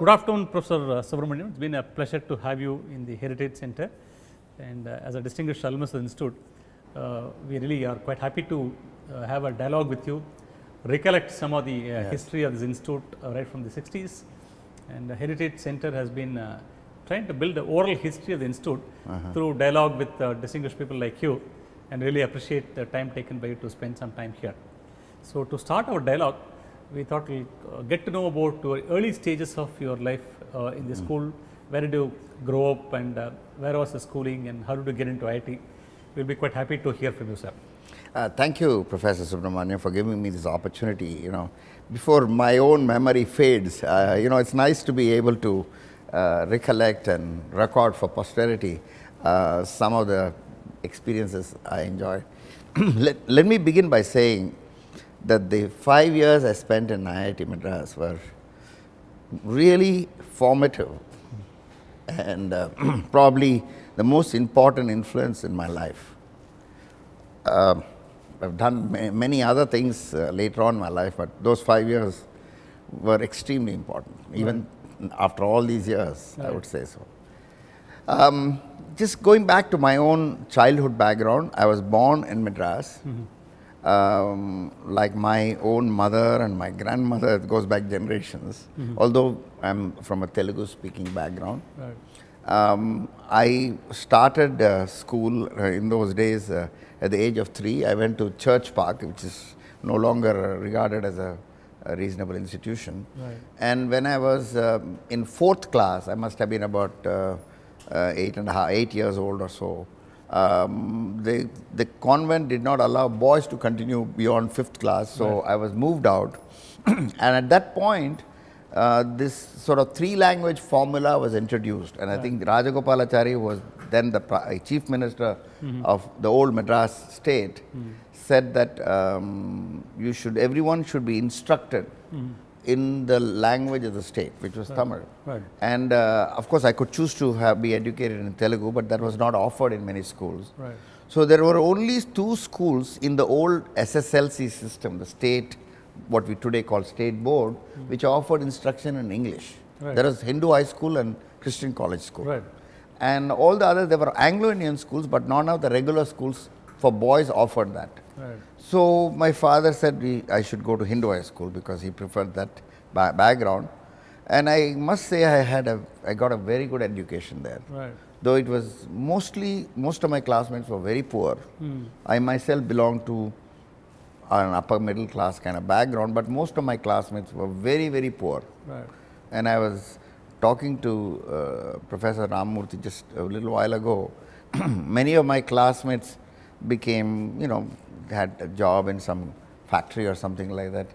Good afternoon, Professor Subramanian. It's been a pleasure to have you in the Heritage Center. And as a distinguished alumnus of the Institute, we really are quite happy to have a dialogue with you, recollect some of the history of this Institute right from the 60s. And the Heritage Center has been trying to build an oral history of the Institute through dialogue with distinguished people like you, and really appreciate the time taken by you to spend some time here. So, to start our dialogue, we thought we'll get to know about your early stages of your life in the school. Where did you grow up, and where was the schooling, and how did you get into IIT? We'll be quite happy to hear from you, sir. Thank you, Professor Subramanian, for giving me this opportunity. Before my own memory fades, it's nice to be able to recollect and record for posterity some of the experiences I enjoyed. Let me begin by saying that the 5 years I spent in IIT Madras were really formative and probably the most important influence in my life. I've done many other things later on in my life, but those 5 years were extremely important, even after all these years, I would say so. Just going back to my own childhood background, I was born in Madras. Like my own mother and my grandmother, it goes back generations, although I'm from a Telugu speaking background. I started school in those days at the age of 3. I went to Church Park, which is no longer regarded as a reasonable institution. And when I was in 4th class, I must have been about 8 years old or so. The convent did not allow boys to continue beyond 5th class, so I was moved out. And at that point, this sort of 3-language formula was introduced, and I think Rajagopalachari was then the chief minister of the old Madras state, said that everyone should be instructed in the language of the state, which was Tamil. And of course, I could choose to be educated in Telugu, but that was not offered in many schools. So there were only 2 schools in the old SSLC system, the state, what we today call state board, which offered instruction in English. There was Hindu high school and Christian college school. And all the others, there were Anglo-Indian schools, but none of the regular schools for boys offered that. So my father said I should go to Hindu high school because he preferred that background. And I must say I got a very good education there. Though it was most of my classmates were very poor. I myself belonged to an upper middle class kind of background, but most of my classmates were very, very poor. And I was talking to Professor Ramamurthy just a little while ago. Many of my classmates became, had a job in some factory or something like that,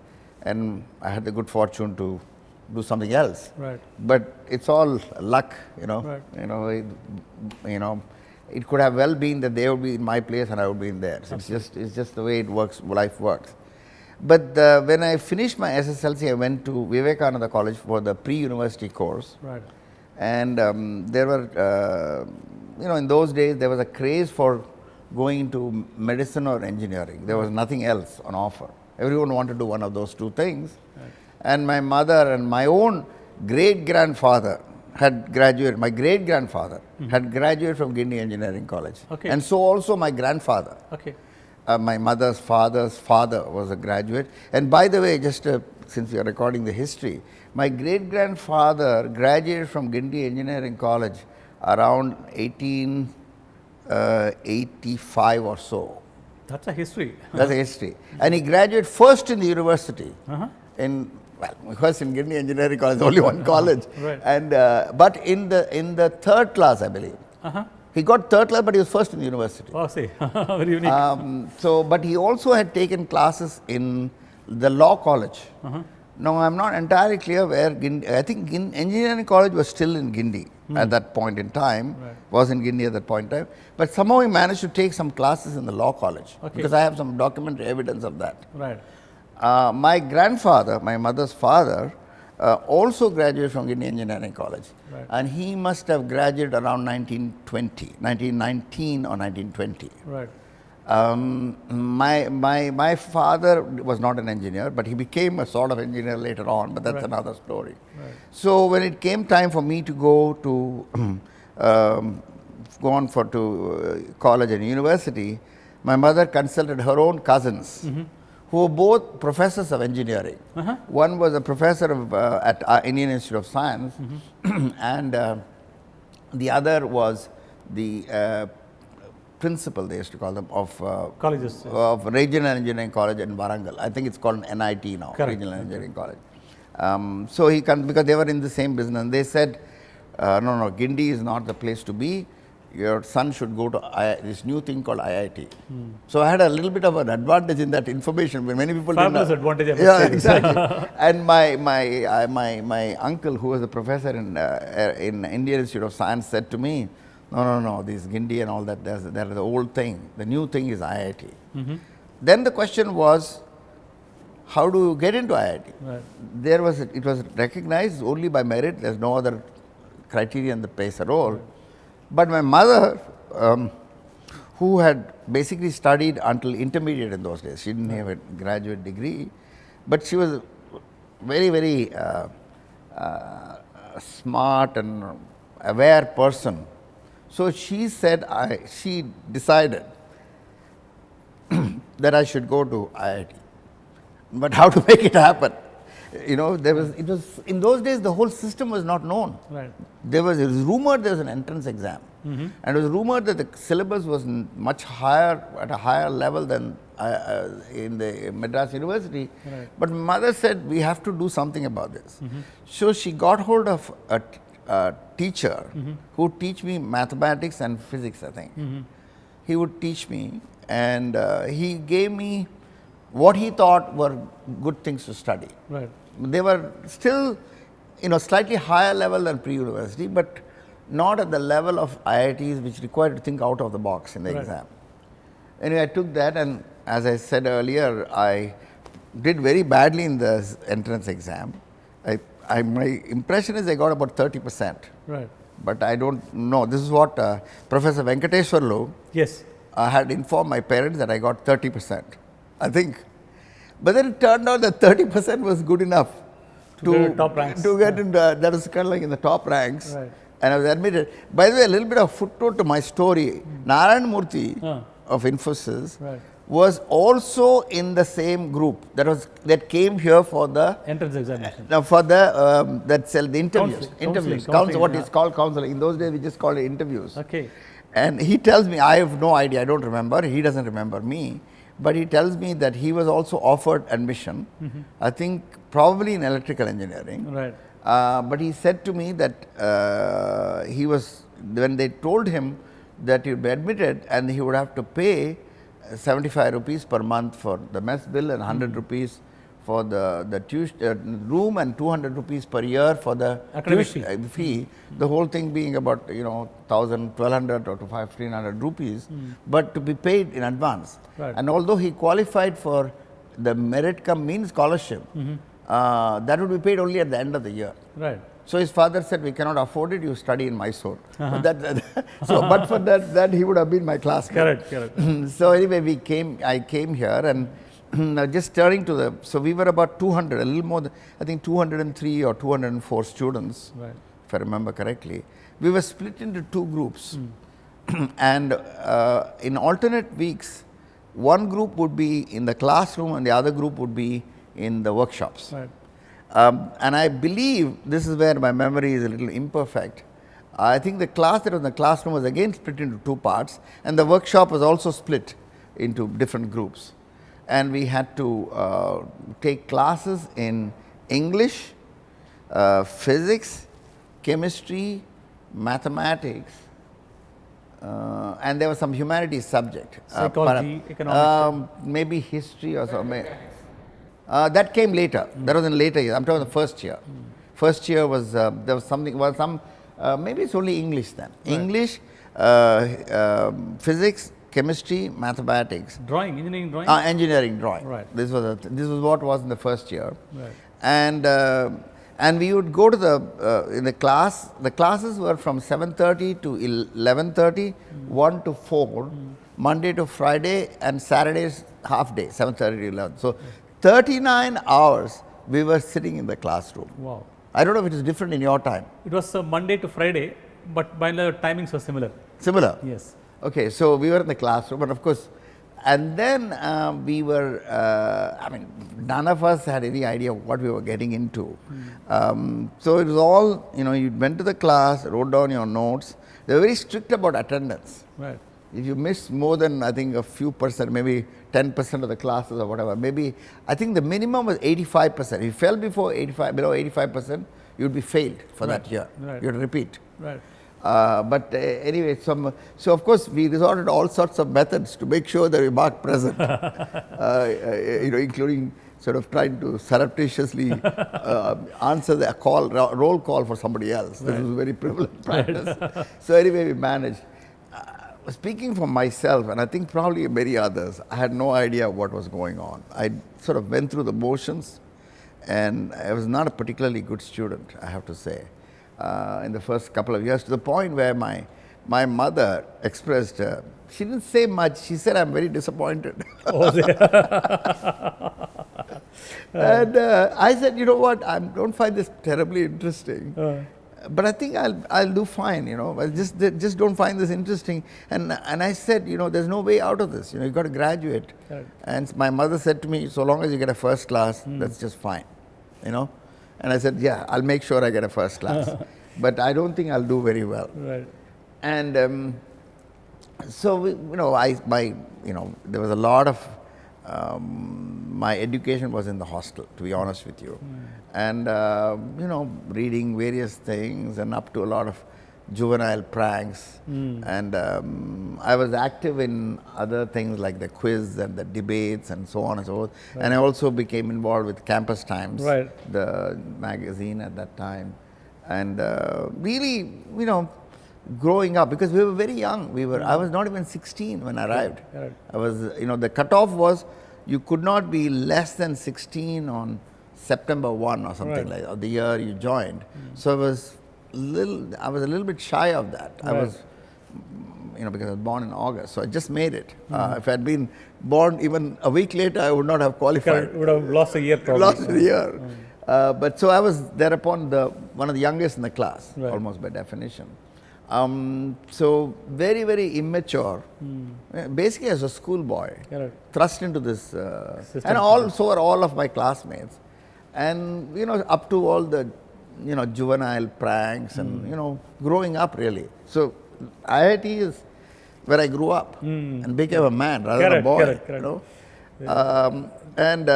and I had the good fortune to do something else. But it's all luck, It could have well been that they would be in my place and I would be in theirs. It's just the way it works. Life works. But when I finished my SSLC, I went to Vivekananda College for the pre-university course. And there were, in those days, there was a craze for going into medicine or engineering. There was nothing else on offer. Everyone wanted to do one of those 2 things. And my mother and my own great-grandfather had graduated. My great-grandfather had graduated from Guindy Engineering College. And so also my grandfather. My mother's father's father was a graduate. And by the way, just since we are recording the history, my great-grandfather graduated from Guindy Engineering College around 1885 or so. That's a history. That's a history. And he graduated first in the university. First in Guindy Engineering College, only one college. And but in the 3rd class, I believe. He got 3rd class, but he was first in the university. Oh, see, very unique. But he also had taken classes in the law college. Now, I'm not entirely clear where Guindy. I think Engineering College was still in Guindy at that point in time. Was in Guindy at that point in time. But somehow he managed to take some classes in the law college because I have some documentary evidence of that. My grandfather, my mother's father, also graduated from Guindy Engineering College. And he must have graduated around 1919 or 1920. My father was not an engineer, but he became a sort of engineer later on, but that's another story. So when it came time for me to go to college and university, my mother consulted her own cousins, who were both professors of engineering. One was a professor at Indian Institute of Science, and the other was the principal, they used to call them, of colleges, of Regional Engineering College in Warangal. I think it's called NIT now, Correct. Regional Engineering College. So he because they were in the same business. They said, no, Guindy is not the place to be. Your son should go to this new thing called IIT. So I had a little bit of an advantage in that information when many people fabulous didn't. Advantage. I must Yeah, say. exactly. And my uncle, who was a professor in Indian Institute of Science, said to me, no, this Guindy and all that, that's the old thing. The new thing is IIT. Then the question was, how do you get into IIT? Right. It was recognized only by merit. There's no other criterion that plays a role. Right. But my mother, who had basically studied until intermediate in those days, she didn't have a graduate degree, but she was very, very smart and aware person. So she said, she decided that I should go to IIT. But how to make it happen? You know, it was in those days the whole system was not known. Right. It was rumored there was an entrance exam, and it was rumored that the syllabus was much higher, at a higher level than in the Madras University. Right. But mother said we have to do something about this. So she got hold of a teacher who would teach me mathematics and physics. I think he would teach me, and he gave me what he thought were good things to study. Right. They were still, slightly higher level than pre-university, but not at the level of IITs, which required to think out of the box in the exam. Anyway, I took that, and as I said earlier, I did very badly in the entrance exam. My impression is I got about 30%. Right. But I don't know. This is what Professor Venkateswarlu had informed my parents, that I got 30%. I think. But then it turned out that 30% was good enough to get top ranks. To get in that was kind of like in the top ranks. Right. And I was admitted. By the way, a little bit of footnote to my story. Narayan Murthy of Infosys was also in the same group that came here for the entrance examination. For the the interviews. Counseling, what is called counseling. In those days, we just called it interviews. Okay. And he tells me, I have no idea. I don't remember. He doesn't remember me. But he tells me that he was also offered admission, I think probably in electrical engineering. Right. But he said to me that when they told him that he would be admitted and he would have to pay 75 rupees per month for the mess bill and 100 rupees for the room and 200 rupees per year for the fee. The whole thing being about 1,000, 1,200 or to 1,500 rupees, but to be paid in advance. Right. And although he qualified for the merit cum mean scholarship, that would be paid only at the end of the year. Right. So his father said, we cannot afford it, you study in Mysore. But for that he would have been my classmate. Correct. So anyway, I came here, and just turning to so we were about 200, a little more than, I think 203 or 204 students, if I remember correctly. We were split into two groups. And in alternate weeks, one group would be in the classroom and the other group would be in the workshops. Right. And I believe, this is where my memory is a little imperfect, I think the class that was in the classroom was again split into two parts, and the workshop was also split into different groups. And we had to take classes in English, physics, chemistry, mathematics, and there was some humanities subject. Psychology, economics. Maybe history or something. That came later. That was in later years. I'm talking the first year. First year was, there was something, maybe it's only English then. Right. English, physics, chemistry, mathematics. Drawing, engineering drawing? Engineering drawing. Right. This was what was in the first year. Right. And we would go to in the class, the classes were from 7:30 to 11:30, 1 to 4. Monday to Friday, and Saturdays half day, 7:30 to 11. So 39 hours we were sitting in the classroom. Wow. I don't know if it is different in your time. It was Monday to Friday, but by the timings were similar. Similar? Yes. Okay, so we were in the classroom, and of course, and then we were, I mean, none of us had any idea what we were getting into. So it was all, you know, you went to the class, wrote down your notes. They were very strict about attendance. Right. If you missed more than, I think, a few percent, maybe 10% of the classes or whatever, maybe, I think the minimum was 85%. If you fell below 85%, you'd be failed for that year. Right. You'd repeat. Right. But anyway, so of course we resorted to all sorts of methods to make sure that we marked present, you know, including sort of trying to surreptitiously answer the roll call for somebody else. This was a very prevalent practice. So anyway, we managed. Speaking for myself, and I think probably many others, I had no idea what was going on. I sort of went through the motions, and I was not a particularly good student, I have to say, in the first couple of years, to the point where my mother expressed, she didn't say much, she said, "I'm very disappointed." Oh, and I said, "You know what, I don't find this terribly interesting. But I think I'll do fine, you know. I just don't find this interesting." And I said, "You know, there's no way out of this. You know, you got to graduate." Right. And my mother said to me, "So long as you get a first class, that's just fine, you know." And I said, "Yeah, I'll make sure I get a first class, but I don't think I'll do very well." Right. And so you know, there was a lot of my education was in the hostel, to be honest with you. And, you know, reading various things and up to a lot of juvenile pranks. And I was active in other things like the quiz and the debates and so on and so forth. Right. And I also became involved with Campus Times, right, the magazine at that time. And really, you know, growing up, because we were very young. I was not even 16 when I arrived. Right. I was, you know, the cutoff was you could not be less than 16 on September 1 or something like that, or the year you joined. So I was a little bit shy of that. I was, you know, because I was born in August, so I just made it. If I had been born even a week later, I would not have qualified. Would have lost a year probably. Lost a year. But so I was thereupon one of the youngest in the class, almost by definition. So very, very immature. Basically, as a schoolboy, thrust into this, and also are all of my classmates, and you know, up to all the, you know, juvenile pranks and you know, growing up really. So IIT is where I grew up and became a man rather than a boy. You know, and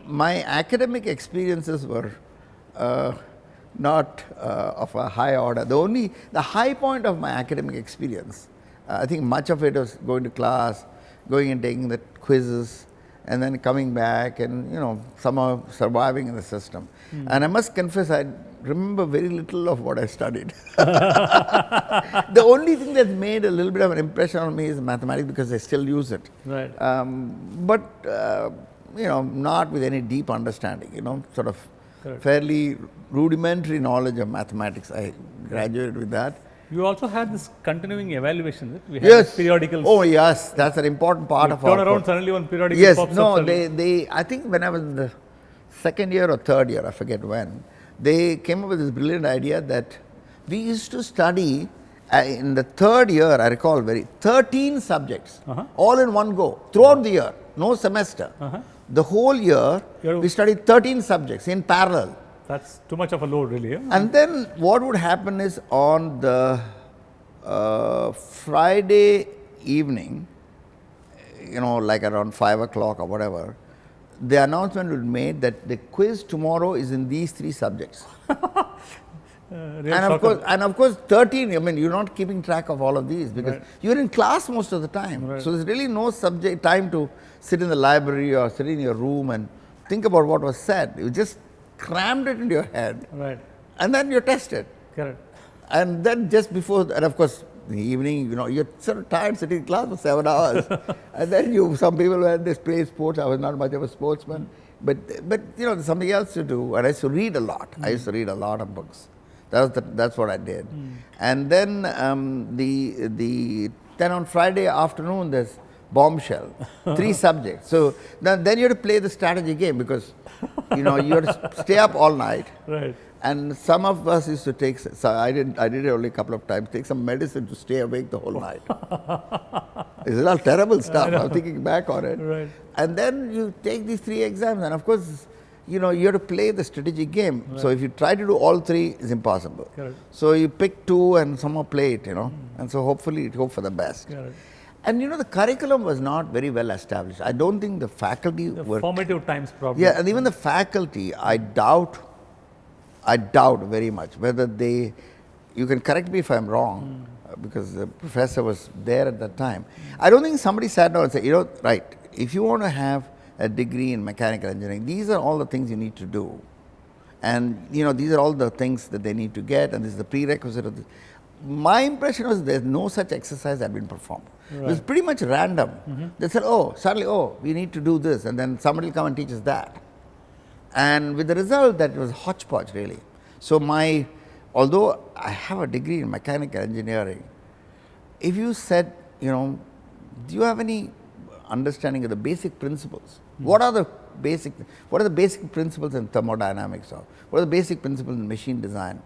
my academic experiences were not of a high order. The high point of my academic experience, I think much of it was going to class, going and taking the quizzes, and then coming back and, you know, somehow surviving in the system. And I must confess, I remember very little of what I studied. The only thing that's made a little bit of an impression on me is mathematics, because I still use it. Right. But, you know, not with any deep understanding, you know, sort of fairly rudimentary knowledge of mathematics. I graduated with that. You also had this continuing evaluation. We had periodicals. Oh yes, that's an important part of our turn around suddenly one periodical. Yes, pops no, up they. I think when I was in the second year or third year, I forget when, they came up with this brilliant idea that we used to study in the third year. I recall 13 subjects, all in one go throughout the year, no semester. The whole year, we studied 13 subjects in parallel. That's too much of a load, really. And then what would happen is on the Friday evening, you know, like around 5 o'clock or whatever, the announcement would be made that the quiz tomorrow is in these 3 subjects. And of course, 13, I mean, you're not keeping track of all of these because you're in class most of the time. So there's really no time to sit in the library or sit in your room and think about what was said. You just crammed it into your head. And then you're tested. Correct. And then just before, and of course, in the evening, you know, you're sort of tired sitting in class for 7 hours. And then some people were they play sports. I was not much of a sportsman. But you know, there's something else to do. And I used to read a lot. I used to read a lot of books. That's what I did. And then the Then on Friday afternoon, there's bombshell, 3 subjects. So then you have to play the strategy game because, you have to stay up all night. Right. And some of us used to take, so I did it only a couple of times, take some medicine to stay awake the whole night. It's all terrible stuff. I'm thinking back on it. Right. And then you take these 3 exams, and of course, you have to play the strategic game. Right. So if you try to do all 3, it's impossible. Correct. So you pick 2 and somehow play it, and so hopefully hope for the best. Correct. And the curriculum was not very well established. I don't think the faculty were... Formative times probably. Yeah, and even the faculty, I doubt very much whether they, you can correct me if I'm wrong, because the professor was there at that time. I don't think somebody sat down and said, right, if you want to have a degree in mechanical engineering, these are all the things you need to do. And, these are all the things that they need to get, and this is the prerequisite of this. My impression was there's no such exercise had been performed. Right. It was pretty much random. They said, suddenly, we need to do this, and then somebody will come and teach us that. And with the result that it was hodgepodge really. So although I have a degree in mechanical engineering, if you said, do you have any understanding of the basic principles? What are the basic principles in thermodynamics, or what are the basic principles in machine design?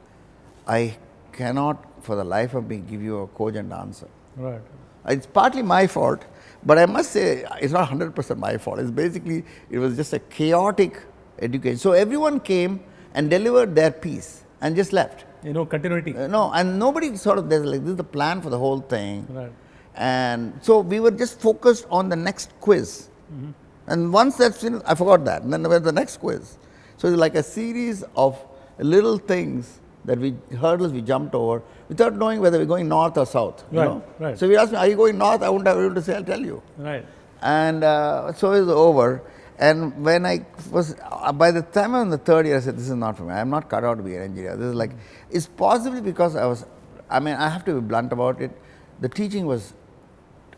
I cannot for the life of me give you a cogent answer. Right. It's partly my fault, but I must say it's not 100% my fault. It was just a chaotic education. So everyone came and delivered their piece and just left. Continuity. No, and nobody there's this is the plan for the whole thing. Right. And so we were just focused on the next quiz. And once that's finished, I forgot that. And then there was the next quiz. So it's like a series of little things hurdles we jumped over without knowing whether we're going north or south. Right. So if you asked me, are you going north? I wouldn't have been able to say, I'll tell you. Right. And so it was over. And when I was, by the time I was in the 3rd year, I said, this is not for me. I'm not cut out to be an engineer. This is it's possibly because I have to be blunt about it. The teaching was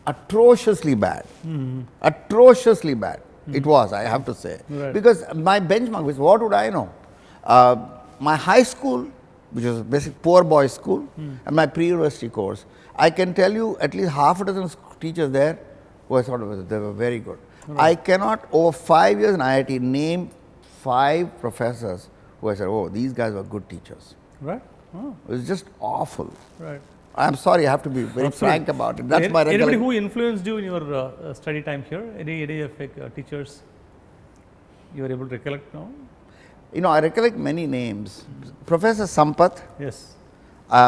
atrociously bad. Atrociously bad. It was, I have to say. Right. Because my benchmark was, what would I know? My high school, which was basically poor boys school, and my pre-university course, I can tell you at least half a dozen teachers there who I thought they were very good. Right. I cannot, over 5 years in IIT, name 5 professors who I said, these guys were good teachers. Right. Oh. It was just awful. Right. I'm sorry, I have to be very frank about it. That's my recollection. Anybody who influenced you in your study time here? Any teachers you were able to recollect now? I recollect many names. Professor Sampath. Yes.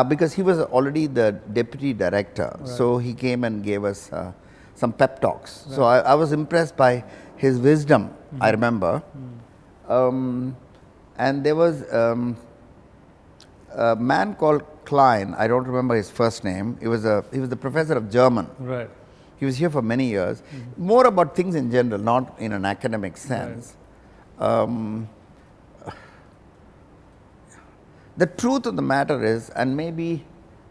Because he was already the deputy director. Right. So he came and gave us some pep talks. Right. So I was impressed by his wisdom, I remember. And there was a man called Klein, I don't remember his first name. He was the professor of German. Right. He was here for many years. More about things in general, not in an academic sense. Right. The truth of the matter is, and maybe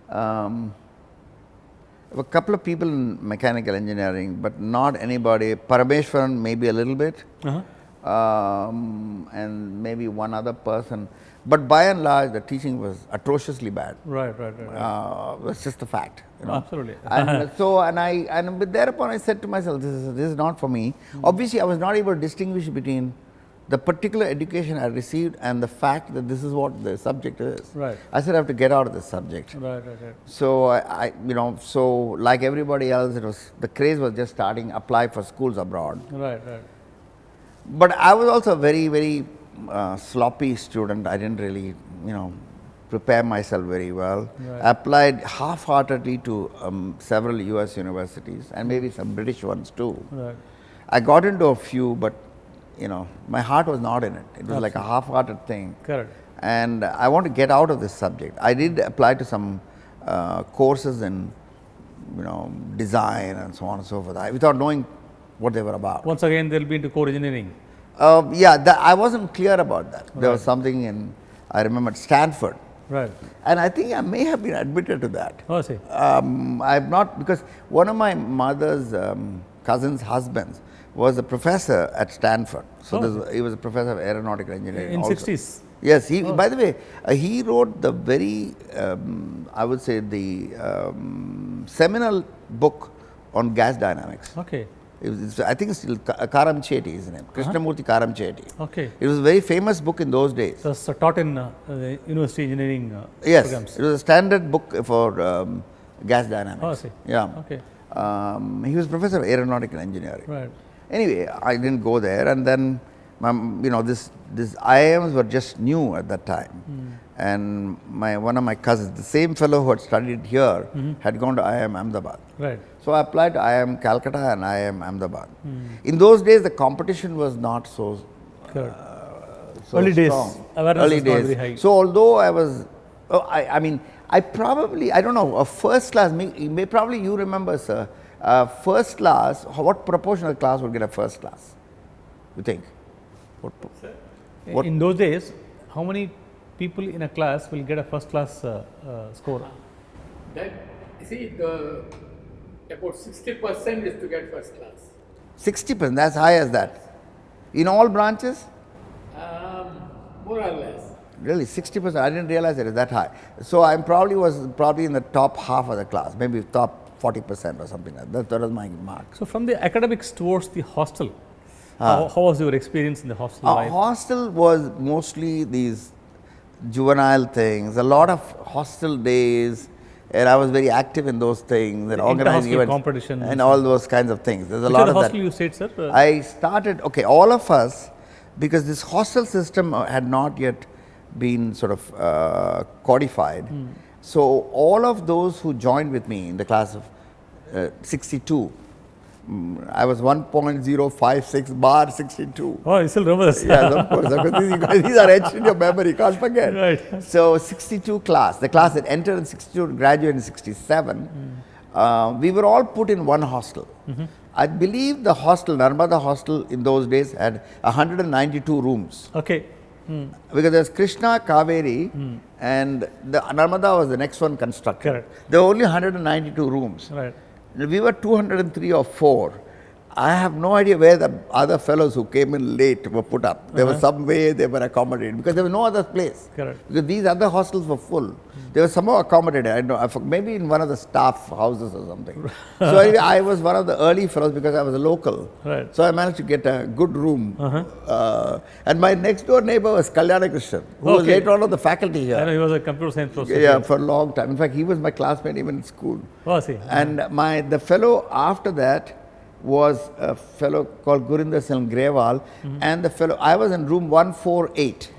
a couple of people in mechanical engineering, but not anybody. Parameshwaran maybe a little bit, and maybe one other person. But by and large, the teaching was atrociously bad. Right. That's just a fact. Absolutely. And thereupon I said to myself, this is not for me. Obviously, I was not able to distinguish between the particular education I received and the fact that this is what the subject is. Right. I said I have to get out of this subject. Right. So so like everybody else, the craze was just starting. Apply for schools abroad. Right. But I was also a very, very sloppy student. I didn't really, prepare myself very well. Right. I applied half-heartedly to several U.S. universities and maybe some British ones too. Right. I got into a few, but my heart was not in it. It was like a half-hearted thing. Correct. And I want to get out of this subject. I did apply to some courses in, design and so on and so forth, without knowing what they were about. Once again, they'll be into core engineering. I wasn't clear about that. There was something I remember Stanford. Right. And I think I may have been admitted to that. Oh, I see. I've not, because one of my mother's cousin's husbands was a professor at Stanford. So he was a professor of aeronautical engineering. In also. 60s? Yes. By the way, he wrote the very, I would say, the seminal book on gas dynamics. Okay. I think it's still Karamcheti is his name, Krishnamurthy Karamcheti. Okay. It was a very famous book in those days. So it's taught in the university engineering Yes, programs. it was a standard book for gas dynamics. Oh, I see. Yeah. Okay. He was professor of aeronautical engineering. Right. Anyway, I didn't go there, and then this IIMs were just new at that time, and one of my cousins, the same fellow who had studied here, had gone to IIM Ahmedabad. Right. So I applied to IIM Calcutta and IIM Ahmedabad. In those days, the competition was not so so early days, strong. awareness Early was not days. very high. So although I was, I probably, I don't know, a first class, probably you remember, sir, first class, what proportion of the class would get a first class, you think? What? In those days, how many people in a class will get a first class score? That, see, about 60% is to get first class. 60%, that's high as that. In all branches? More or less. Really, 60%, I didn't realize it is that high. So I was in the top half of the class, maybe top 40% or something like that. That was my mark. So from the academics towards the hostel, how was your experience in the hostel life? Hostel was mostly these juvenile things, a lot of hostel days, and I was very active in those things and organizing events competitions and all those kinds of things. There's a Which lot the of hostel that. you stayed, sir? I started, all of us, because this hostel system had not yet been sort of codified. So all of those who joined with me in the class of 62, I was 1.056 bar 62. Oh, you still remember this? Yes, of course. These are etched in your memory, can't forget. Right. So 62 class, the class that entered in 62, graduated in 67, we were all put in one hostel. I believe the hostel, Narmada hostel in those days had 192 rooms. Okay. Because there's Krishna, Kaveri, and the Narmada was the next one constructed. Correct. There were only 192 rooms. Right. We were 203 or 4. I have no idea where the other fellows who came in late were put up. There was some way they were accommodated because there was no other place. Correct. Because these other hostels were full. They were somehow accommodated. I don't know, maybe in one of the staff houses or something. So anyway, I was one of the early fellows because I was a local. Right. So I managed to get a good room. And my next door neighbor was Kalyana Krishnan, who was later on the faculty here. I know he was a computer science professor. Yeah, for a long time. In fact, he was my classmate even in school. Oh, I see. And the fellow after that was a fellow called Gurinder Singh Grewal, and the fellow, I was in room 148,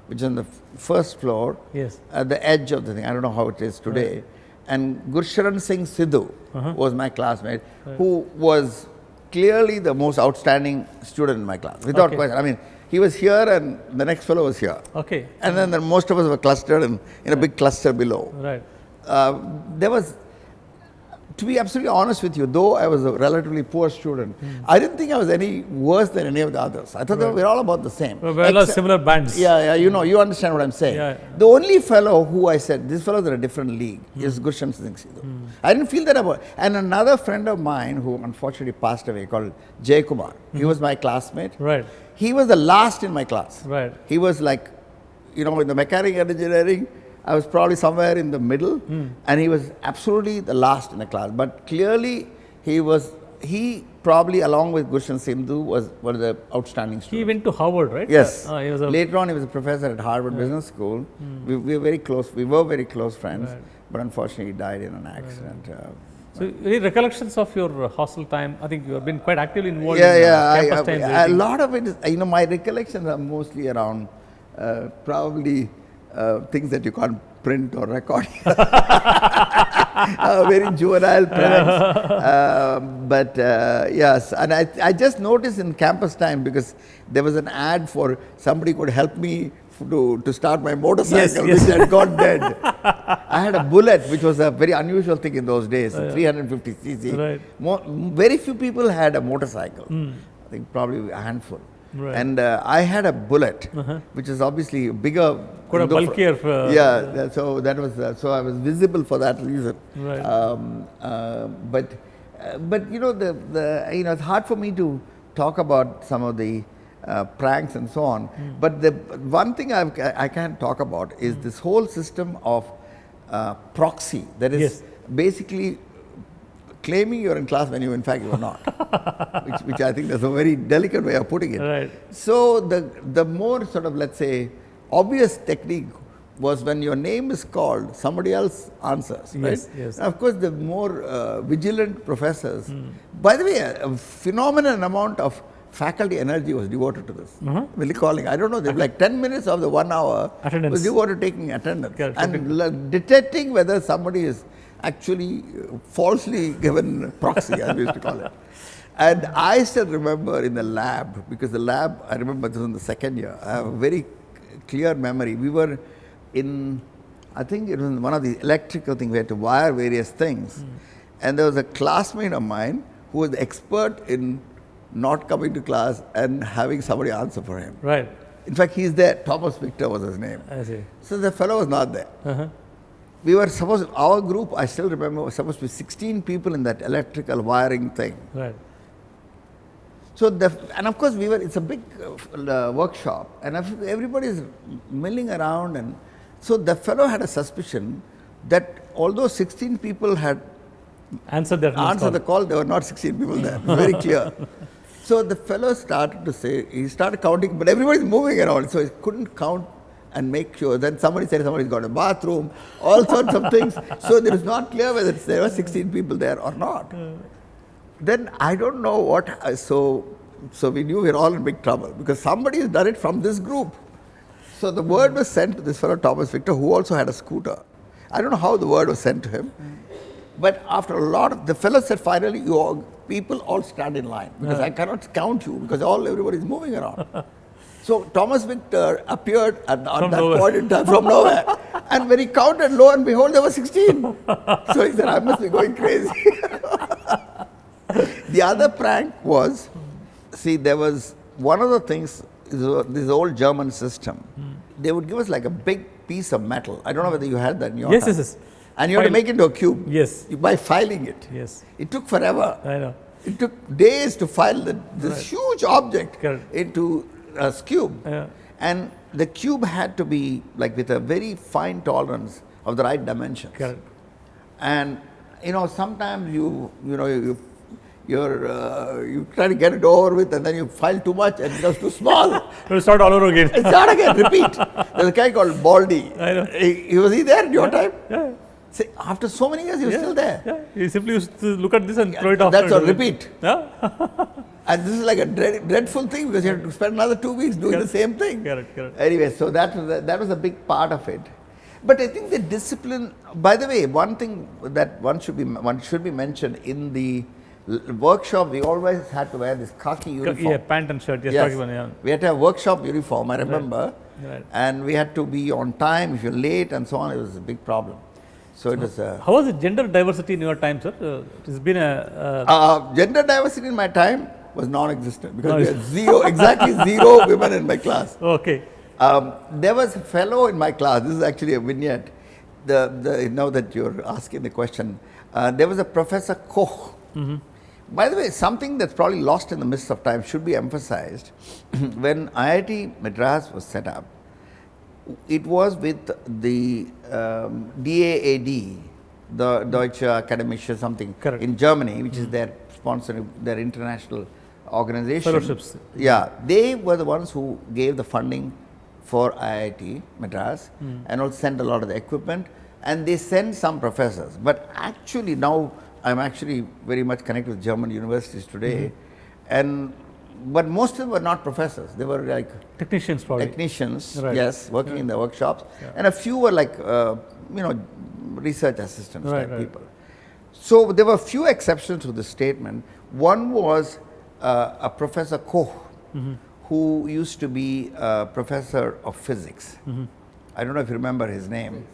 which is on the first floor, Yes. at the edge of the thing. I don't know how it is today. Right. And Gursharan Singh Sidhu was my classmate, who was clearly the most outstanding student in my class, without question. I mean, he was here and the next fellow was here. Okay. And then most of us were clustered in a big cluster below. Right. There was, to be absolutely honest with you, though I was a relatively poor student, I didn't think I was any worse than any of the others. I thought they were all about the same. We're all similar bands. Yeah, you understand what I'm saying. Yeah. The only fellow who I said, this fellow's in a different league, is Gurshan Singh Sidhu. I didn't feel that about. And another friend of mine who unfortunately passed away, called Jay Kumar, he was my classmate. Right. He was the last in my class. Right. He was like, in the mechanical engineering, I was probably somewhere in the middle, and he was absolutely the last in the class. But clearly, he probably, along with Gurshan Sindhu, was one of the outstanding students. He went to Harvard, right? Yes. He was Later on, he was a professor at Harvard Business School. We were very close. We were very close friends, but unfortunately, he died in an accident. So, any recollections of your hostel time? I think you have been quite actively involved Yeah, in campus times. a lot of it is, my recollections are mostly around probably things that you can't print or record. Very juvenile pranks. But yes, and I just noticed in campus time, because there was an ad for somebody could help me to start my motorcycle, which had gone dead. I had a Bullet, which was a very unusual thing in those days, 350 cc. Right. Very few people had a motorcycle. I think probably a handful. Right. And I had a Bullet, which is obviously bigger. Quite a bulkier. So that was so I was visible for that reason. Right. But it's hard for me to talk about some of the pranks and so on. But the one thing I can talk about is this whole system of proxy. That is basically claiming you're in class when you in fact you are not, which I think is a very delicate way of putting it. Right. So the more sort of, let's say, obvious technique was when your name is called, somebody else answers, right? Yes, yes. And of course, the more vigilant professors, by the way, a phenomenal amount of faculty energy was devoted to this. Really calling, I don't know, like 10 minutes of the 1 hour Attendance. was devoted to taking attendance Correct. and detecting whether somebody is actually falsely given proxy, as we used to call it. And I still remember in the lab, because the lab, I remember this was in the second year, I have a very clear memory. We were in, I think it was one of the electrical things, we had to wire various things. And there was a classmate of mine who was expert in not coming to class and having somebody answer for him. Right. In fact, he's there. Thomas Victor was his name. I see. So the fellow was not there. We were supposed, our group, I still remember, was supposed to be 16 people in that electrical wiring thing. Right. So, and of course, it's a big workshop, and everybody is milling around, and so the fellow had a suspicion that although 16 people had answered the call, there were not 16 people there. Very clear. So the fellow started to say, he started counting, but everybody's moving around, so he couldn't count and make sure. Then somebody said somebody's got a bathroom, all sorts of things. So it was not clear whether there were 16 people there or not. Then I don't know what, so we knew we were all in big trouble because somebody has done it from this group. So the word was sent to this fellow Thomas Victor, who also had a scooter. I don't know how the word was sent to him. But after a lot of, the fellow said, finally, people all stand in line because I cannot count you because everybody is moving around. So Thomas Victor appeared at that point in time from nowhere. And when he counted, lo and behold, there were 16. So he said, I must be going crazy. The other prank was, see, there was one of the things, this old German system. They would give us like a big piece of metal. I don't know whether you had that in your time. Yes. And you had to make it into a cube. Yes. By filing it. Yes. It took forever. I know. It took days to file this huge object Correct. into a cube. And the cube had to be like with a very fine tolerance of the right dimensions. Correct. And sometimes you try to get it over with, and then you file too much and it was too small. We'll start all over again. Start again, repeat. There's a guy called Baldy. I know. Was he there in your time? Yeah. See, after so many years, he was still there. Yeah. You simply used to look at this and throw it off. That's all, repeat. Yeah. And this is like a dreadful thing because you have to spend another 2 weeks doing the same thing. Correct. Anyway, so that was a big part of it. But I think the discipline, by the way, one thing that one should be mentioned in the workshop, we always had to wear this khaki uniform. Yeah, pant and shirt. Yes. Yeah. We had to have workshop uniform, I remember. Right. And we had to be on time. If you're late and so on, it was a big problem. So it was. How was the gender diversity in your time, sir? It's been a. Gender diversity in my time was non-existent because we had exactly zero women in my class. Okay. There was a fellow in my class. This is actually a vignette. Now that you're asking the question, there was a Professor Koch. By the way, something that's probably lost in the midst of time should be emphasized. When IIT Madras was set up, it was with the DAAD, the Deutsche Akademische something, Correct. in Germany, which is their sponsoring, their international organization. Fellowships. Yeah, they were the ones who gave the funding for IIT Madras and also sent a lot of the equipment, and they sent some professors. But actually now, I'm actually very much connected with German universities today, but most of them were not professors. They were like technicians, probably. Technicians, Right. yes, working in the workshops, and a few were like research assistants type people. So there were few exceptions to this statement. One was a Professor Koch, who used to be a professor of physics. I don't know if you remember his name.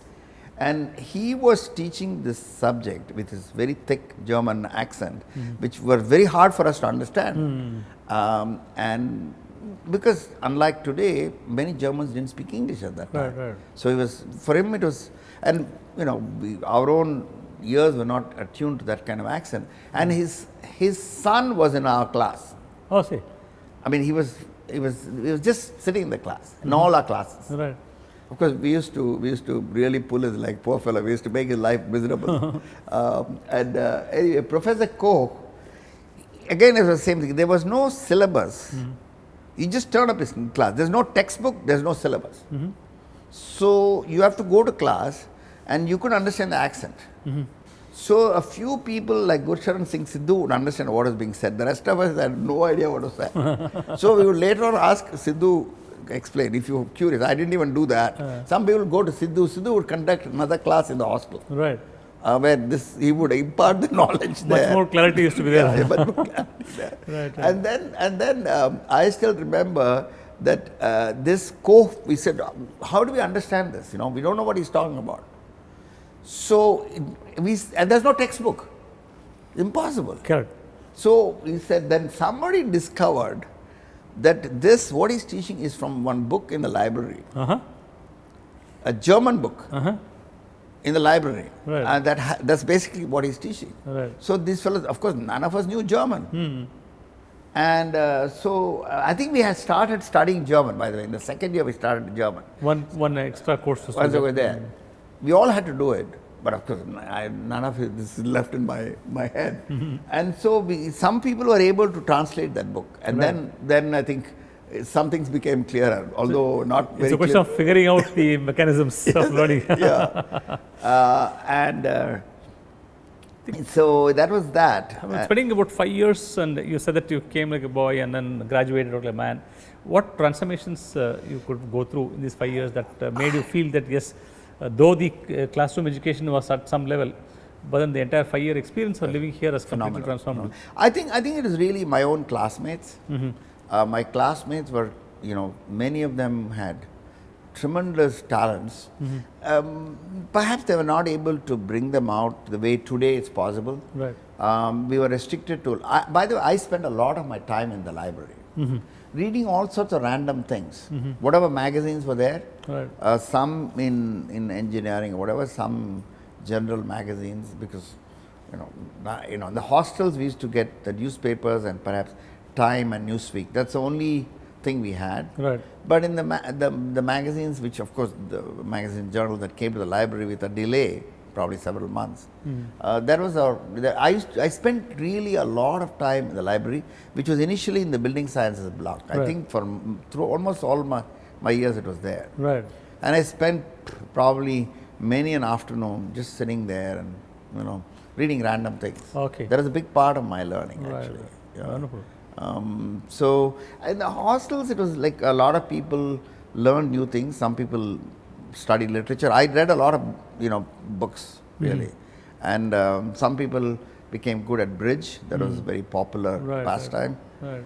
And he was teaching this subject with his very thick German accent, which were very hard for us to understand. And because unlike today, many Germans didn't speak English at that time. Right. So for him it was, and our own ears were not attuned to that kind of accent. And his son was in our class. Oh, see. I mean, he was just sitting in the class, in all our classes. Right. Of course, we used to really pull his leg, poor fellow. We used to make his life miserable. Anyway, Professor Koch, again, it was the same thing. There was no syllabus. He just turned up his class. There's no textbook, there's no syllabus. So you have to go to class and you could understand the accent. So a few people like Gurcharan Singh Sidhu would understand what was being said. The rest of us had no idea what was said. So we would later on ask Sidhu, explain if you're curious. I didn't even do that. Some people would go to Sidhu. Sidhu would conduct another class in the hostel. Right. Where he would impart the knowledge there. Much more clarity used to be there. Yeah, much more clarity there. Right. And then I still remember that this Koch, we said, how do we understand this? You know, we don't know what he's talking about. So and there's no textbook. Impossible. Correct. So he said, then somebody discovered that this, what he's teaching is from one book in the library. A German book. In the library, right. And that's basically what he's teaching. Right. So these fellows, of course, none of us knew German. And so I think we had started studying German, by the way. In the second year, we started German. One extra course. Once we were there. We all had to do it, but of course, none of it, this is left in my head. And so some people were able to translate that book. And then I think some things became clearer, although not very clear. It's a question of figuring out the mechanisms of learning. So that was that. Spending about 5 years, and you said that you came like a boy and then graduated like a man. What transformations you could go through in these 5 years that made you feel that yes, though the classroom education was at some level, but then the entire 5-year experience of living here has completely transformed? I think it is really my own classmates. My classmates were, many of them had tremendous talents. Perhaps they were not able to bring them out the way today it's possible. Right. We were restricted to, by the way, I spent a lot of my time in the library, reading all sorts of random things. Whatever magazines were there, right. Some in engineering or whatever, some general magazines, because, the hostels we used to get the newspapers and perhaps Time and Newsweek. That's the only thing we had. Right. But in the magazines, which of course the magazine journal that came to the library with a delay, probably several months. That was I spent really a lot of time in the library, which was initially in the building sciences block. Right. I think through almost all my years it was there. Right. And I spent probably many an afternoon just sitting there and reading random things. Okay. That was a big part of my learning, actually. Right. Yeah. Wonderful. So in the hostels, it was like a lot of people learned new things. Some people studied literature. I read a lot of books really, and some people became good at bridge. That was a very popular pastime. Right.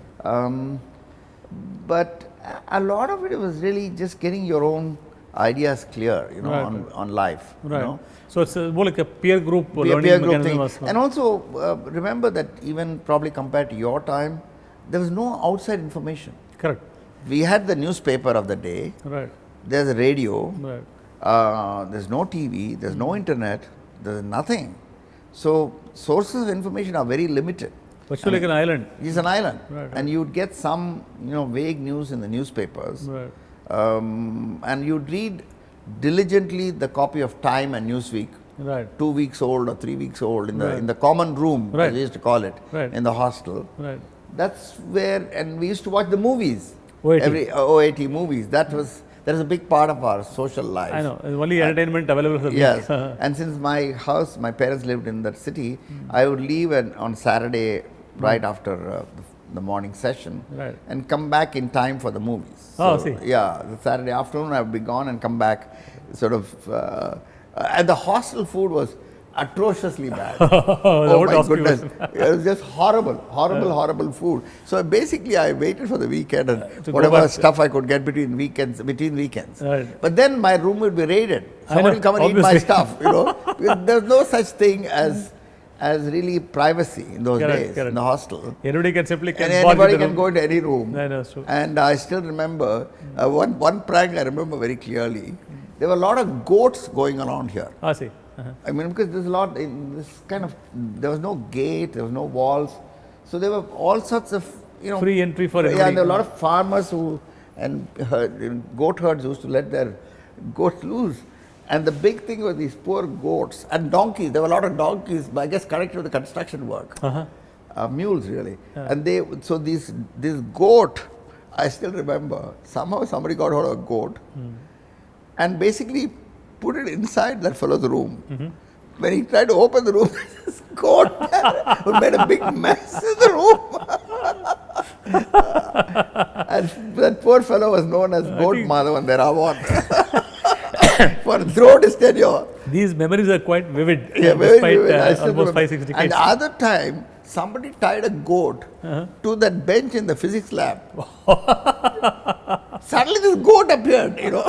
But a lot of it was really just getting your own ideas clear, on life. Right. So it's more like a peer group learning peer group mechanism. Thing. And also remember that even probably compared to your time, there was no outside information. Correct. We had the newspaper of the day. Right. There's a radio. Right. There's no TV. There's no internet. There's nothing. So sources of information are very limited. But like an island. It's an island. Right. And you'd get some vague news in the newspapers. Right. And you'd read diligently the copy of Time and Newsweek. Right. 2 weeks old or 3 weeks old in the common room, as we used to call it, in the hostel. Right. That's where, and we used to watch the movies. OAT. OAT movies. That was a big part of our social life. I know. Only entertainment available for Yes. And since my parents lived in that city, I would leave on Saturday right after the morning session, and come back in time for the movies. So, see. Yeah, the Saturday afternoon I would be gone and come back sort of, and the hostel food was atrociously bad. Oh my goodness. It was just horrible food. So basically I waited for the weekend and whatever stuff I could get between weekends. Right. But then my room would be raided. Somebody will come and eat my stuff, There's no such thing as really privacy in those days in the hostel. Anybody can simply anybody can go into any room. I know, that's true. And I still remember one prank I remember very clearly. There were a lot of goats going around here. I see. I mean, because there's a lot in this kind of, there was no gate, there was no walls. So there were all sorts of, free entry for everybody. Yeah, and there were a lot of farmers and goat herds used to let their, goats loose. And the big thing was these poor goats and donkeys. There were a lot of donkeys, I guess, connected to the construction work. Mules, really. And so this goat, I still remember, somehow somebody got hold of a goat and basically put it inside that fellow's room. When he tried to open the room, this goat made a big mess in the room. And that poor fellow was known as Goat Madhavan Theravon for throughout his tenure. These memories are quite vivid, Yeah, despite almost almost 5-6 decades. And the other time, somebody tied a goat to that bench in the physics lab. Suddenly this goat appeared, You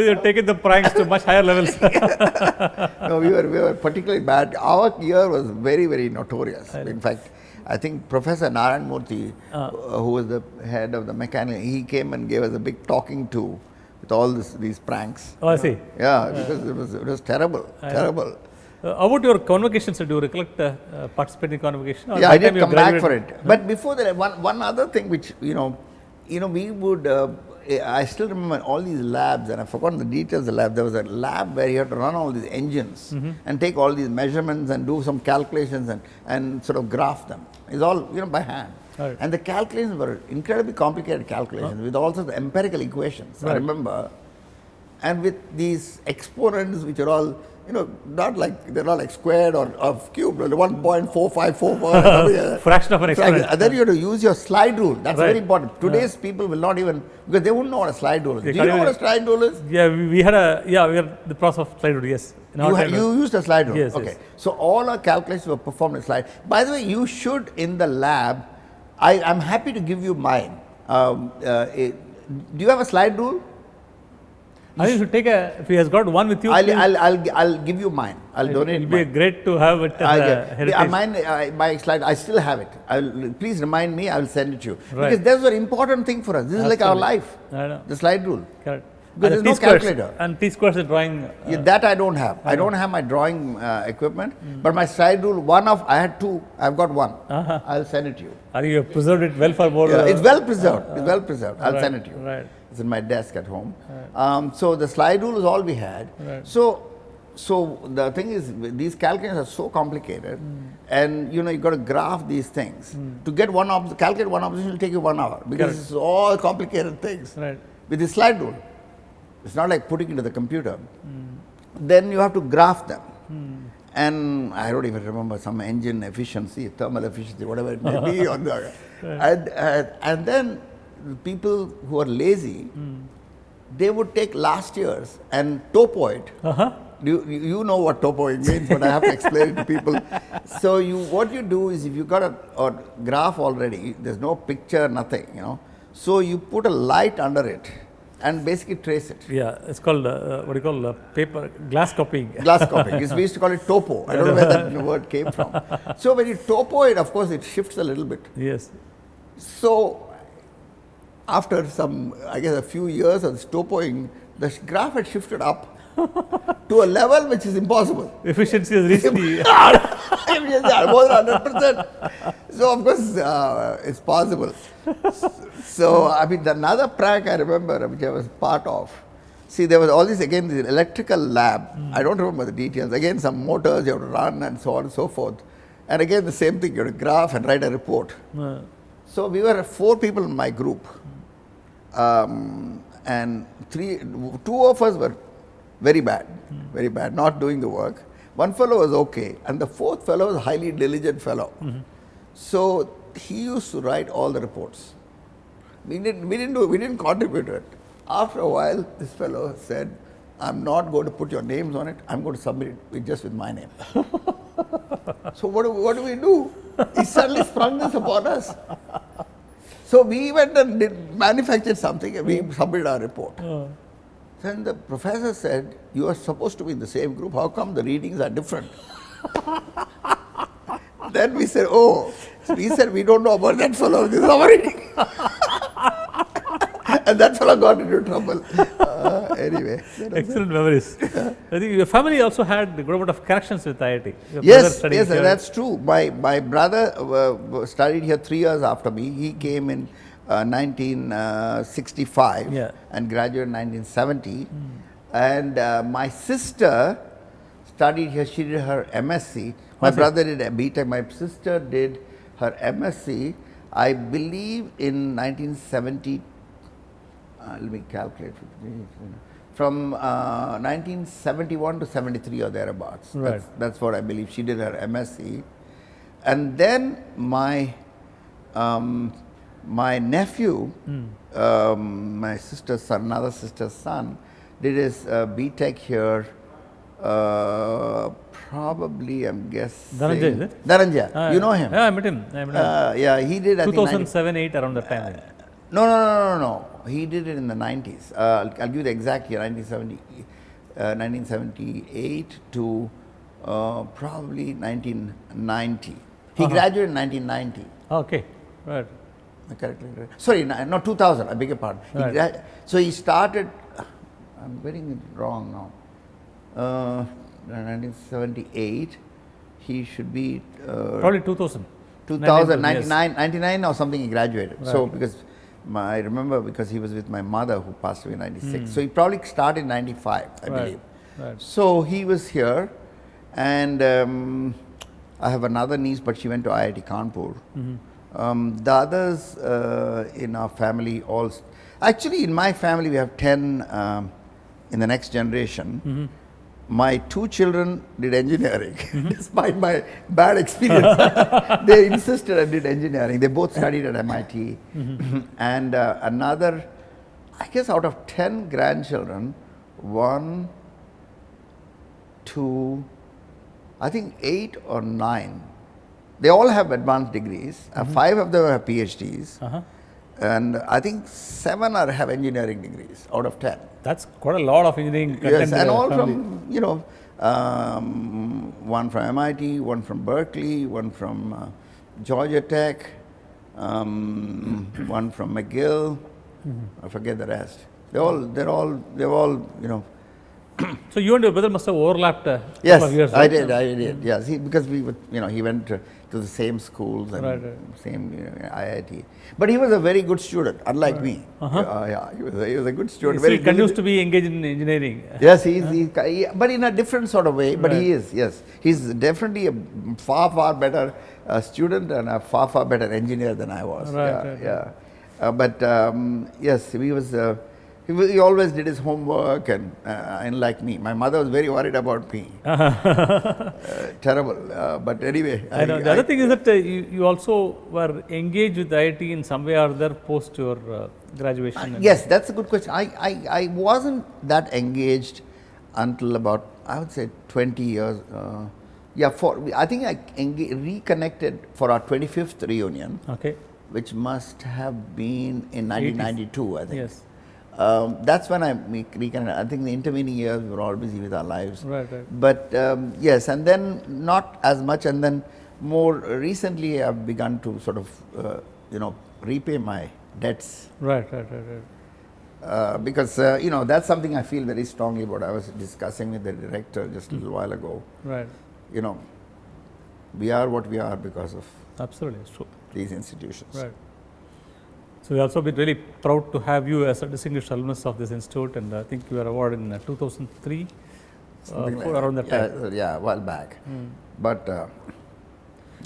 have taken the pranks to much higher levels. No, we were particularly bad. Our year was very, very notorious. In fact, I think Professor Narayan Murthy, who was the head of the mechanical, he came and gave us a big talking to with all these pranks. Oh, I see. Yeah, because it was terrible, terrible. About your convocations, do you recollect participating in convocation? Yeah, I did come back for it. But before that, one other thing which, we would, I still remember all these labs, and I've forgotten the details of the lab. There was a lab where you had to run all these engines and take all these measurements and do some calculations and sort of graph them. It's all, by hand. Right. And the calculations were incredibly complicated calculations with all sorts of empirical equations, I remember. And with these exponents which are all, they're not like squared or cubed, 1.4544. Fraction of an exponent. And then you have to use your slide rule. That's very important. Today's people will not even, because they wouldn't know what a slide rule is. Do you know what a slide rule is? Yeah, we are the process of slide rule, yes. You used a slide rule? Yes. Okay. Yes. So all our calculations were performed in slide. By the way, you should in the lab, I'm happy to give you mine. Do you have a slide rule? I think you should take if he has got one with you. I'll give you mine. I'll donate. It'll be great to have it as a heritage. My slide, I still have it. Please remind me. I will send it to you Right. because that's an important thing for us. This is like our life. I know. The slide rule. Correct. Because there's no calculator. And T-squares is drawing. That I don't have. I don't have my drawing equipment. But my slide rule, I had two. I've got one. I'll send it to you. You have preserved it well for more. It's well preserved. It's well preserved. I'll send it to you. Right. It's in my desk at home. So the slide rule is all we had. Right. So the thing is, these calculations are so complicated, and you got to graph these things. To get calculate one opposition will take you 1 hour because it's all complicated things. Right. With the slide rule, it's not like putting it into the computer. Then you have to graph them. And I don't even remember some engine efficiency, thermal efficiency, whatever it may be on the. And then people who are lazy, they would take last year's and topo it. You know what topoing means, but I have to explain it to people. So what you do is, if you got a graph already, there's no picture, nothing, So you put a light under it and basically trace it. Yeah, it's called paper glass copying. Glass copying. We used to call it topo. I don't know where that word came from. So when you topo it, of course, it shifts a little bit. Yes. So after a few years of topoing, the graph had shifted up to a level which is impossible. Efficiency has reached the... Almost 100%. So of course, it's possible. So, another prank I remember, which I was part of. See, there was all this, again, this electrical lab. I don't remember the details. Again, some motors you have to run and so on and so forth. And again, the same thing, you have to graph and write a report. So we were 4 people in my group. And 2 of us were very bad, not doing the work. One fellow was okay, and the 4th fellow was a highly diligent fellow. So he used to write all the reports. We didn't contribute to it. After a while, this fellow said, I'm not going to put your names on it, I'm going to submit it just with my name. So what do we do? He suddenly sprung this upon us. So we went and manufactured something and we submitted our report. Then the professor said, you are supposed to be in the same group, how come the readings are different? Then we said, we don't know about that fellow, this is our reading. And that fellow got into trouble. Anyway. Excellent memories. I think your family also had a good amount of connections with IIT. Yes, that's true. My brother studied here 3 years after me. He came in 1965 Yeah. and graduated in 1970. And my sister studied here. She did her MSc. My brother did a BTech. My sister did her MSc, I believe, in 1970. Let me calculate. From 1971 to 73 or thereabouts. Right. That's what I believe. She did her MSc. And then my nephew, my sister's son, another sister's son, did his BTech here. Probably, I'm guessing. Dhananjay, is it? Dhananjay, you know him? Yeah, I met him. Yeah, he did. I think 2007, 8 around that time. No. He did it in the 90s. I'll give you the exact year, 1978 to probably 1990. He graduated in 1990. Okay, right. Correctly. Sorry, no, 2000. I beg your pardon. Right. So he started. I'm getting it wrong now. 1978. He should be Probably 2000. 99 or something. He graduated. Right. So because I remember because he was with my mother who passed away in 96. So he probably started in 95, I believe. Right. So he was here, and I have another niece, but she went to IIT Kanpur. The others in our family actually in my family we have 10 in the next generation. My 2 children did engineering, despite my bad experience. They insisted I did engineering. They both studied at MIT. And another, I guess out of 10 grandchildren, 1, 2, I think 8 or 9, they all have advanced degrees. 5 of them have PhDs. And I think 7 have engineering degrees out of 10. That's quite a lot of engineering content. Yes, and all family. from, one from MIT, one from Berkeley, one from Georgia Tech, one from McGill. I forget the rest. They're all, So you and your brother must have overlapped a yes, couple of years. I did. Yes, because we would, he went to the same schools and same IIT. But he was a very good student, unlike me. Yeah, he was a good student. He continues to be engaged in engineering. Yes, but in a different sort of way. But he is, yes. He's definitely a far better student and a far better engineer than I was. But yes, he always did his homework, and like me, my mother was very worried about me. Terrible. But anyway. I know. The other thing is that you also were engaged with IIT in some way or other post your graduation. Yes, that's a good question. I wasn't that engaged until about, I would say, 20 years. I think I reconnected for our 25th reunion, which must have been in 1992, I think. Yes. That's when I reconnected. I think the intervening years we were all busy with our lives. Right. But yes, and then not as much, and then more recently I've begun to sort of, repay my debts. Right. Because, that's something I feel very strongly about. I was discussing with the director just a little while ago. Right. We are what we are because of Absolutely, it's true. These institutions. Right. So we also been really proud to have you as a distinguished alumnus of this institute, and I think you were awarded in 2003, around that time. Yeah, a while back. But yes.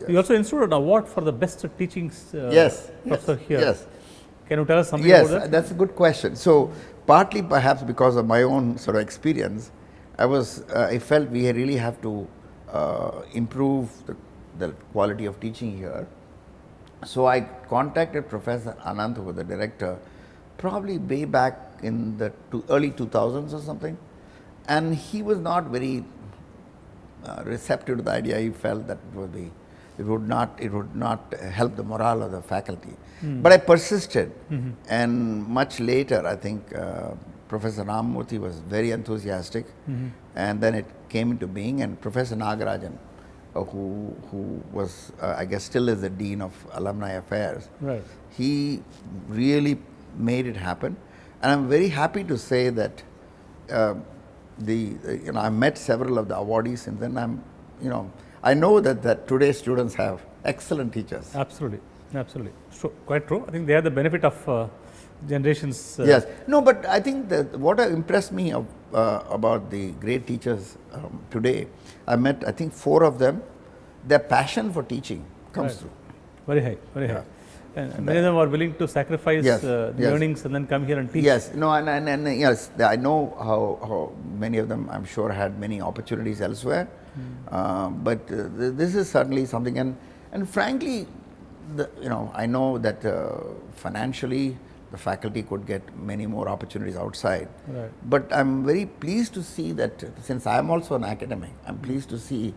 You also instituted an award for the best teaching professor here. Yes. Can you tell us something about that? Yes, that's a good question. So partly perhaps because of my own sort of experience, I felt we really have to improve the quality of teaching here. So I contacted Professor Anand, who was the director, probably way back in the early 2000s or something, and he was not very receptive to the idea. He felt that it would not help the morale of the faculty. But I persisted, and much later, I think Professor Ramamurthy was very enthusiastic, and then it came into being, and Professor Nagarajan, who was, I guess still is the Dean of Alumni Affairs. Right. He really made it happen. And I'm very happy to say that I met several of the awardees, and then I know that today's students have excellent teachers. Absolutely. Absolutely, quite true. I think they have the benefit of generations. Yes, no, but I think that what impressed me about the great teachers today, I met I think 4 of them. Their passion for teaching comes through. Very high, very high. And many of them are willing to sacrifice the earnings and then come here and teach. Yes, no, and yes, I know how many of them, I'm sure, had many opportunities elsewhere. But this is certainly something, and frankly, I know that financially the faculty could get many more opportunities outside. Right. But I'm very pleased to see that, since I'm also an academic, I'm pleased to see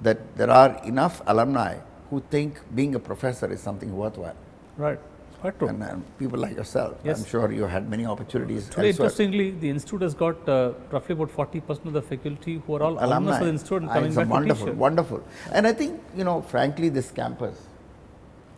that there are enough alumni who think being a professor is something worthwhile. Right, quite true. And people like yourself, I'm sure you had many opportunities Today, elsewhere. interestingly, the institute has got roughly about 40% of the faculty who are all alumni of the institute and coming back wonderful, to teach. Wonderful. And I think, frankly, this campus,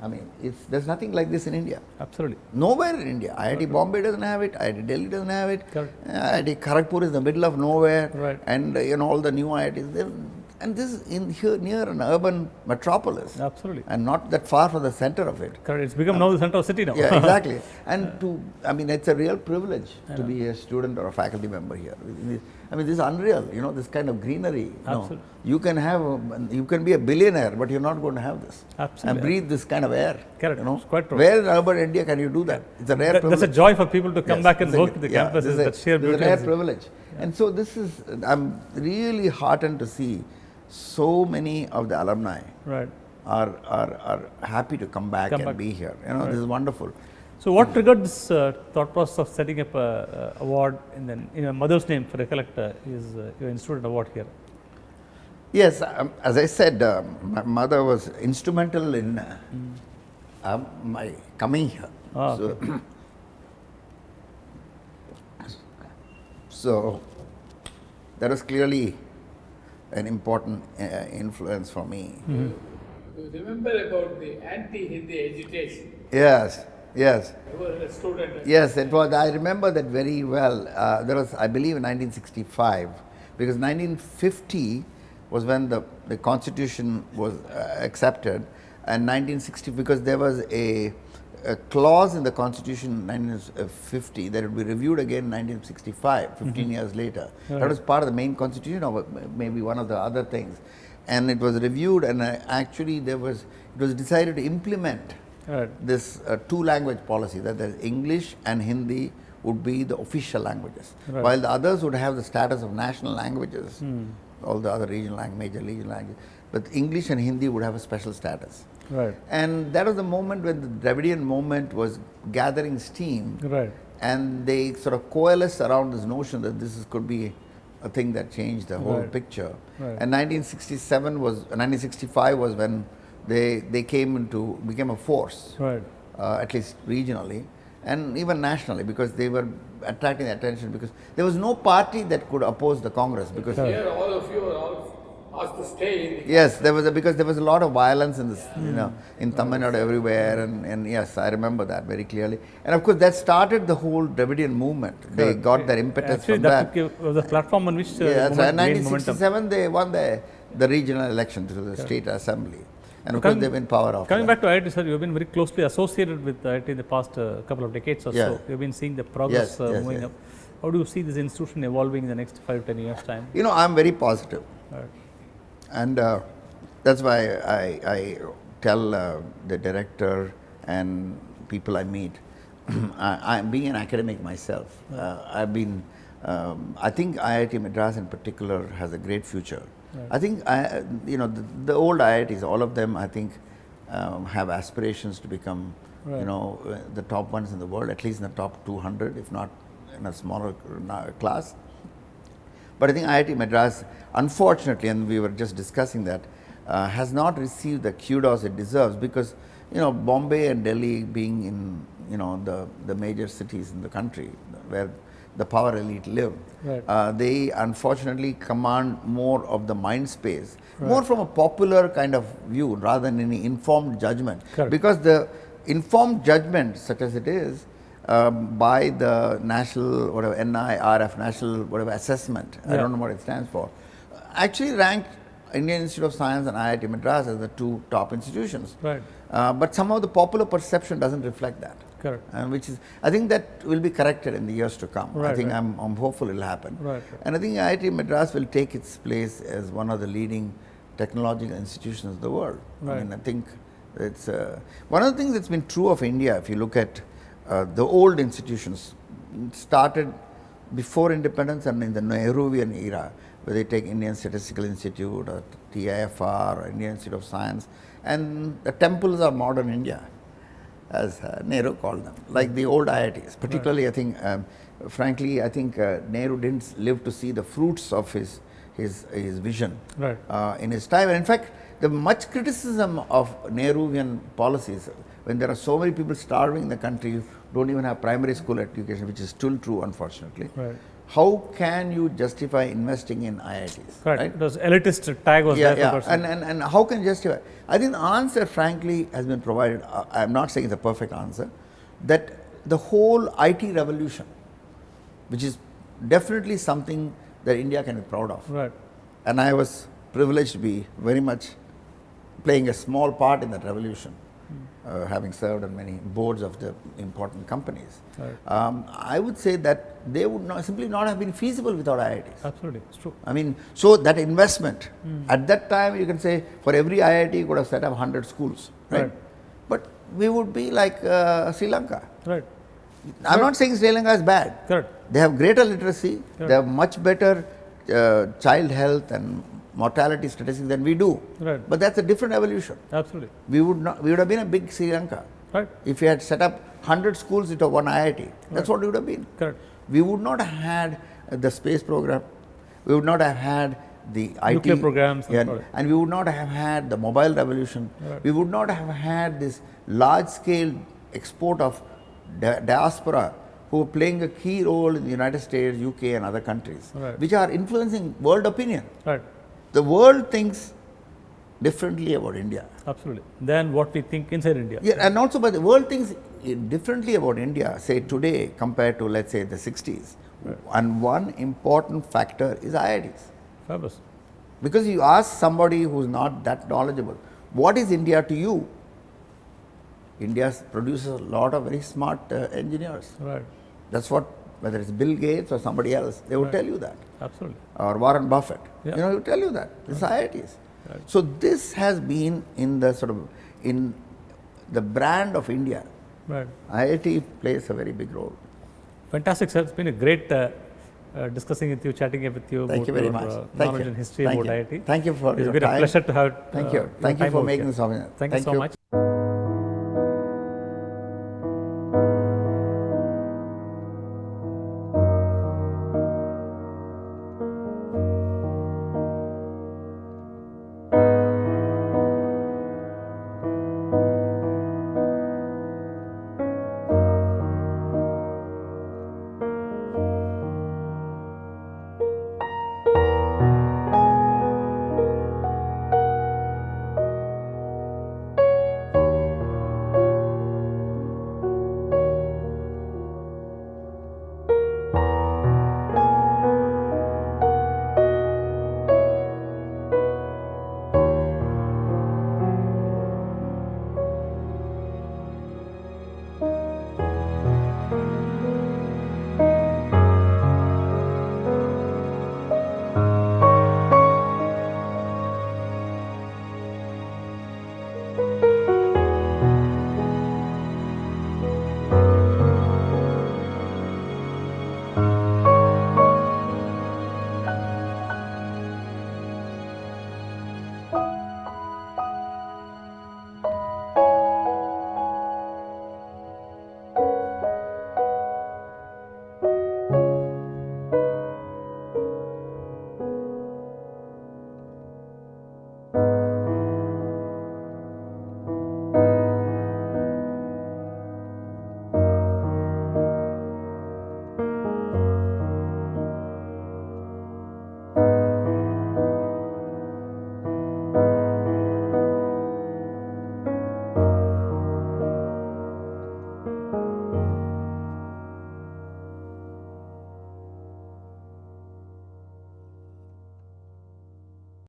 I mean, there's nothing like this in India. Absolutely. Nowhere in India. IIT Bombay doesn't have it, IIT Delhi doesn't have it, IIT Kharagpur is in the middle of nowhere, right. And all the new IITs, and this is here near an urban metropolis. Absolutely. And not that far from the center of it. Correct. It's become now the center of the city now. Yeah, exactly. And it's a real privilege to be a student or a faculty member here. I mean, this is unreal, this kind of greenery. Absolutely. You can be a billionaire, but you're not going to have this. Absolutely. And breathe this kind of air. Correct. It's quite true. Where in urban India can you do that? It's a rare privilege. That's a joy for people to come back and work at the campus. That sheer beauty. It's a rare privilege. Yeah. And so I'm really heartened to see so many of the alumni are happy to come back and be here. This is wonderful. So what triggered this thought process of setting up an award in your mother's name, for recollect, is your institute award here? Yes, as I said, my mother was instrumental in my coming here. So that was clearly an important influence for me. You remember about the anti-Hindi agitation? Yes. You were a student. Yes, it was. I remember that very well. There was, I believe, in 1965, because 1950 was when the Constitution was accepted, and 1960, because there was a clause in the Constitution in 1950 that would be reviewed again in 1965, 15 years later. That was part of the main Constitution, or maybe one of the other things. And it was reviewed, and actually it was decided to implement this 2-language policy, that the English and Hindi would be the official languages, while the others would have the status of national languages, all the other major regional languages, but English and Hindi would have a special status. Right. And that was the moment when the Dravidian movement was gathering steam, and they sort of coalesced around this notion that this could be a thing that changed the whole picture. And 1965 was when they became a force, at least regionally and even nationally, because they were attracting attention, because there was no party that could oppose the Congress. Because here all of you are all asked to stay in the yes, because there was a lot of violence in this, in Tamil Nadu everywhere, and yes, I remember that very clearly. And of course, that started the whole Dravidian movement. They got their impetus from that. Was the platform on which so in 1967 they won the regional election through the state assembly. And of course, they've been power off. Coming back to IIT, sir, you have been very closely associated with IIT in the past couple of decades or so. You've been seeing the progress moving up. How do you see this institution evolving in the next 5 to 10 years' time? I'm very positive. And that's why I tell the director and people I meet, I'm being an academic myself. I think IIT Madras in particular has a great future. I think the old IITs, all of them, I think have aspirations to become the top ones in the world, at least in the top 200, if not in a smaller class. But I think IIT Madras, unfortunately, and we were just discussing that, has not received the kudos it deserves, because Bombay and Delhi being in the major cities in the country where the power elite live, they unfortunately command more of the mind space, more from a popular kind of view rather than any informed judgment. Because the informed judgment, such as it is, by the national NIRF, national assessment, I don't know what it stands for, actually ranked Indian Institute of Science and IIT Madras as the two top institutions. Right. But somehow the popular perception doesn't reflect that. Correct. Which is, I think that will be corrected in the years to come. Right, I think right. I'm hopeful it will happen. Right, right. And I think IIT Madras will take its place as one of the leading technological institutions of the world. Right. I mean, I think it's one of the things that's been true of India. If you look at the old institutions, started before independence and in the Nehruvian era, where they take Indian Statistical Institute or TIFR or Indian Institute of Science, and the temples are modern India, as Nehru called them, like the old IITs. Particularly, right. I think, frankly, I think Nehru didn't live to see the fruits of his vision, right. In his time. And in fact, the much criticism of Nehruvian policies, when there are so many people starving in the country who don't even have primary school education, which is still true, unfortunately. Right. How can you justify investing in IITs? Right. Those elitist tag was there. Yeah. And how can you justify? I think the answer, frankly, has been provided. I'm not saying it's a perfect answer. That the whole IT revolution, which is definitely something that India can be proud of. Right. And I was privileged to be very much playing a small part in that revolution. Having served on many boards of the important companies. Right. I would say that they would simply not have been feasible without IITs. Absolutely, it's true. I mean, so that investment, at that time you can say for every IIT you could have set up 100 schools, right? But we would be like Sri Lanka. Right. I'm not saying Sri Lanka is bad. Correct. They have greater literacy, they have much better child health and mortality statistics than we do. Right. But that's a different evolution. Absolutely. We would have been a big Sri Lanka. Right. If we had set up 100 schools into one IIT, that's what we would have been. Correct. We would not have had the space program. We would not have had the nuclear IT programs. And we would not have had the mobile revolution. Right. We would not have had this large scale export of diaspora who are playing a key role in the United States, UK and other countries, which are influencing world opinion. Right. The world thinks differently about India. Absolutely. Than what we think inside India. Yeah, and also, but the world thinks differently about India, say today compared to, let's say, the 60s. Right. And one important factor is IITs. Fabulous. Because you ask somebody who's not that knowledgeable, what is India to you? India produces a lot of very smart engineers. Right. That's what, whether it's Bill Gates or somebody else, they will tell you that. Absolutely. Or Warren Buffett, he will tell you that. It's IITs. Right. So this has been in the in the brand of India. Right. IIT plays a very big role. Fantastic, sir. It's been a great discussing with you, chatting with you. Thank you very much. Knowledge and history about IIT. Thank you for your time. It's been a pleasure to have. Thank you. Thank you for making this opportunity. Thank you so much.